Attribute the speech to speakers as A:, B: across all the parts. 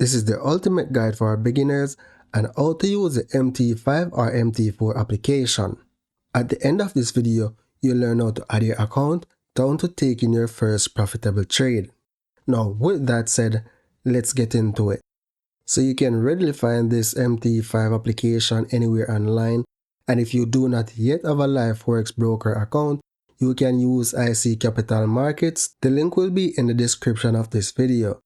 A: This is the ultimate guide for beginners and how to use the MT5 or MT4 application. At the end of this video, you'll learn how to add your account down to taking your first profitable trade. Now with that said, let's get into it. So you can readily find this MT5 application anywhere online, and if you do not yet have a live Forex Broker account, you can use IC Capital Markets. The link will be in the description of this video.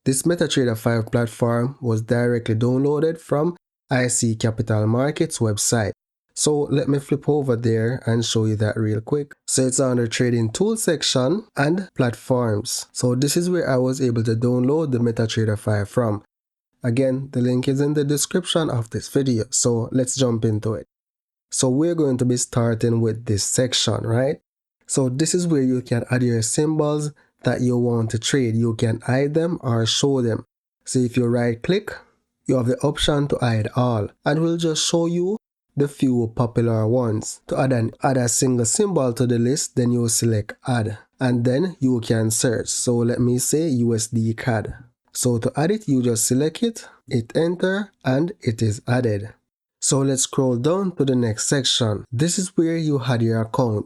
A: This MetaTrader 5 platform was directly downloaded from IC Capital Markets website. So let me flip over there and show you that real quick. So it's under Trading Tools section and Platforms. So this is where I was able to download the MetaTrader 5 from. Again, the link is in the description of this video. So let's jump into it. So we're going to be starting with this section, right? So this is where you can add your symbols that you want to trade. You can hide them or show them. So if you right click, you have the option to hide all, and we'll just show you the few popular ones. To add a single symbol to the list, then you select add, and then you can search. So let me say USD CAD. So to add it, you just select it, hit enter, and it is added. So let's scroll down to the next section. This is where you add your account.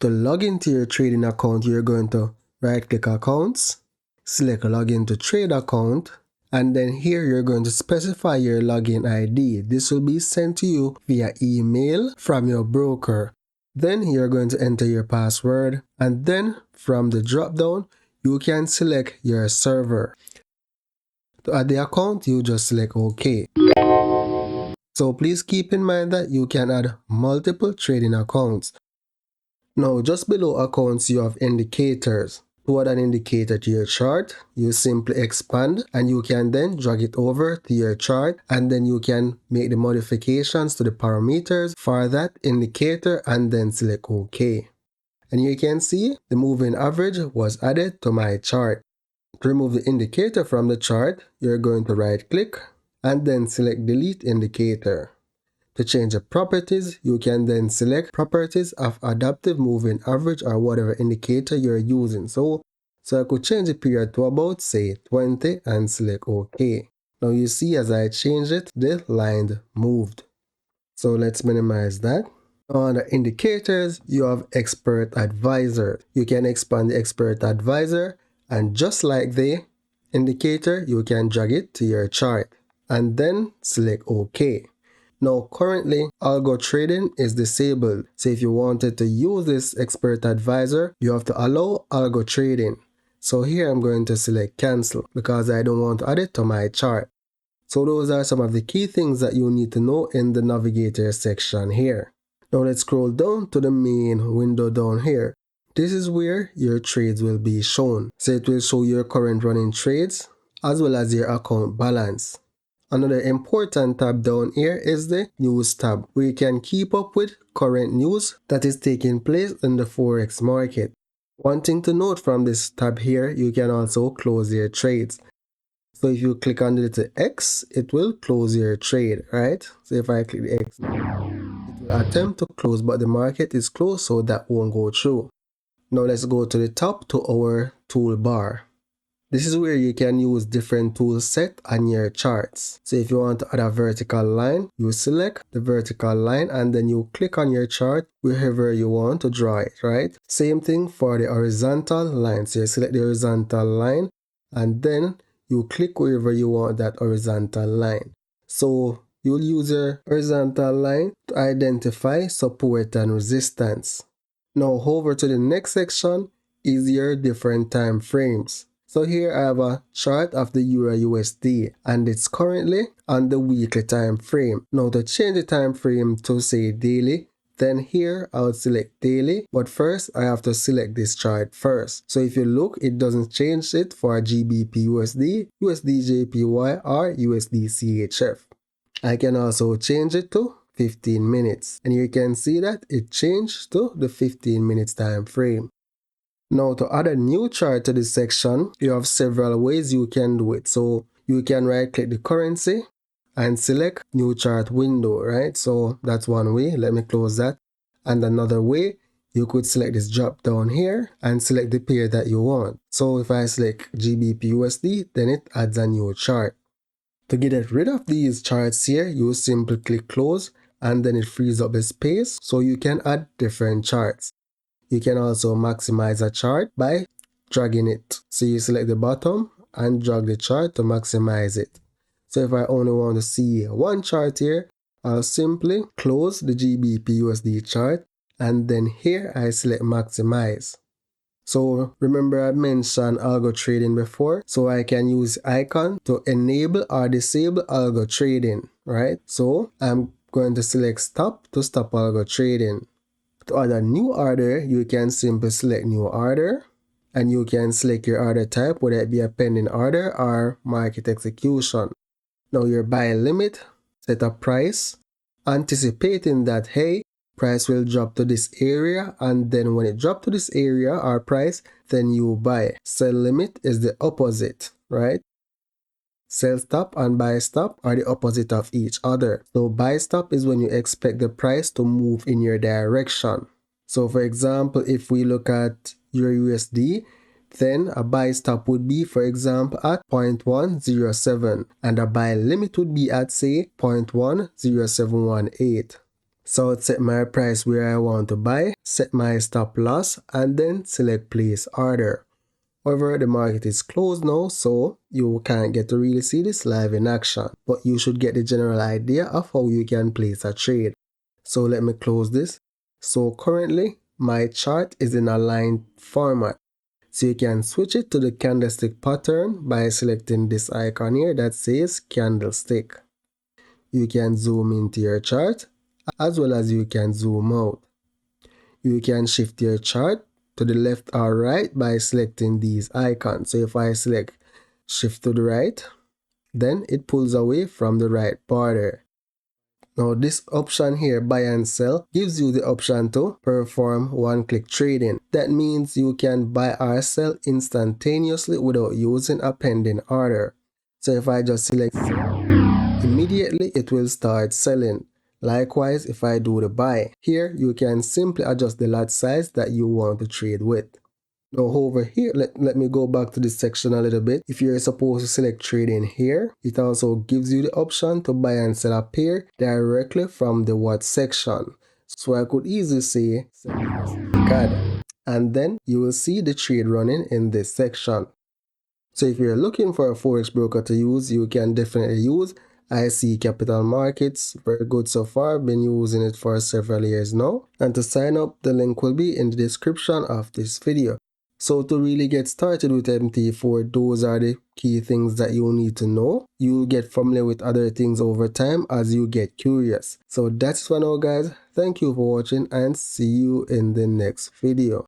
A: To log into your trading account, you're going to right click accounts, select login to trade account, and then here you're going to specify your login ID. This will be sent to you via email from your broker. Then you're going to enter your password, and then from the drop down, you can select your server. To add the account, you just select OK. So please keep in mind that you can add multiple trading accounts. Now just below accounts you have indicators. To add an indicator to your chart, you simply expand and you can then drag it over to your chart, and then you can make the modifications to the parameters for that indicator and then select OK. And you can see the moving average was added to my chart. To remove the indicator from the chart, you're going to right click and then select delete indicator. To change the properties, you can then select properties of adaptive moving average or whatever indicator you're using. So I could change the period to about say 20 and select OK. Now you see as I change it, the line moved. So let's minimize that. Under indicators, you have expert advisor. You can expand the expert advisor, and just like the indicator, you can drag it to your chart and then select OK. Now currently algo trading is disabled, so if you wanted to use this expert advisor, you have to allow algo trading. So here I'm going to select cancel because I don't want to add it to my chart. So those are some of the key things that you need to know in the navigator section here. Now let's scroll down to the main window down here. This is where your trades will be shown. So it will show your current running trades as well as your account balance. Another important tab down here is the news tab, where you can keep up with current news that is taking place in the Forex market. One thing to note from this tab here, you can also close your trades. So if you click on the little X, it will close your trade, right? So if I click the X, it will attempt to close, but the market is closed, so that won't go through. Now let's go to the top to our toolbar. This is where you can use different tool set on your charts. So if you want to add a vertical line, you select the vertical line and then you click on your chart wherever you want to draw it, right? Same thing for the horizontal line. So you select the horizontal line and then you click wherever you want that horizontal line. So you'll use your horizontal line to identify support and resistance. Now over to the next section is your different time frames. So here I have a chart of the Euro USD and it's currently on the weekly time frame. Now to change the time frame to say daily, then here I'll select daily, but first I have to select this chart first. So if you look, it doesn't change it for GBP USD, USD JPY or USD CHF. I can also change it to 15 minutes and you can see that it changed to the 15 minutes time frame. Now to add a new chart to this section, you have several ways you can do it. So you can right click the currency and select new chart window, right? So that's one way. Let me close that. And another way, you could select this drop down here and select the pair that you want. So if I select GBP USD, then it adds a new chart. To get rid of these charts here, you simply click close and then it frees up the space so you can add different charts. You can also maximize a chart by dragging it. So you select the bottom and drag the chart to maximize it. So if I only want to see one chart here, I'll simply close the GBP USD chart and then here I select maximize. So remember I mentioned algo trading before, so I can use icon to enable or disable algo trading, right? So I'm going to select stop to stop algo trading. To add a new order, you can simply select new order and you can select your order type, whether it be a pending order or market execution. Now your buy limit, set a price, anticipating that, hey, price will drop to this area, and then when it drop to this area or price, then you buy. Sell limit is the opposite, right? Sell stop and buy stop are the opposite of each other. So buy stop is when you expect the price to move in your direction. So for example, if we look at your USD, then a buy stop would be, for example, at 0.107 and a buy limit would be at, say, 0.10718. So I'll set my price where I want to buy, set my stop loss, and then select place order. However, the market is closed now, so you can't get to really see this live in action, but you should get the general idea of how you can place a trade. So let me close this. So currently, my chart is in a line format. So you can switch it to the candlestick pattern by selecting this icon here that says candlestick. You can zoom into your chart as well as you can zoom out. You can shift your chart to the left or right by selecting these icons. So if I select shift to the right, then it pulls away from the right border. Now this option here, buy and sell, gives you the option to perform one-click trading. That means you can buy or sell instantaneously without using a pending order. So if I just select sell, immediately it will start selling. Likewise, if I do the buy, here you can simply adjust the lot size that you want to trade with. Now over here, let me go back to this section a little bit. If you're supposed to select trading here, it also gives you the option to buy and sell a pair directly from the what section. So I could easily say sell USD CAD, and then you will see the trade running in this section. So if you're looking for a Forex broker to use, you can definitely use IC Capital Markets. Very good so far. Been using it for several years now. And to sign up, the link will be in the description of this video. So to really get started with MT4, those are the key things that you need to know. You'll get familiar with other things over time as you get curious. So that's for now, guys. Thank you for watching and see you in the next video.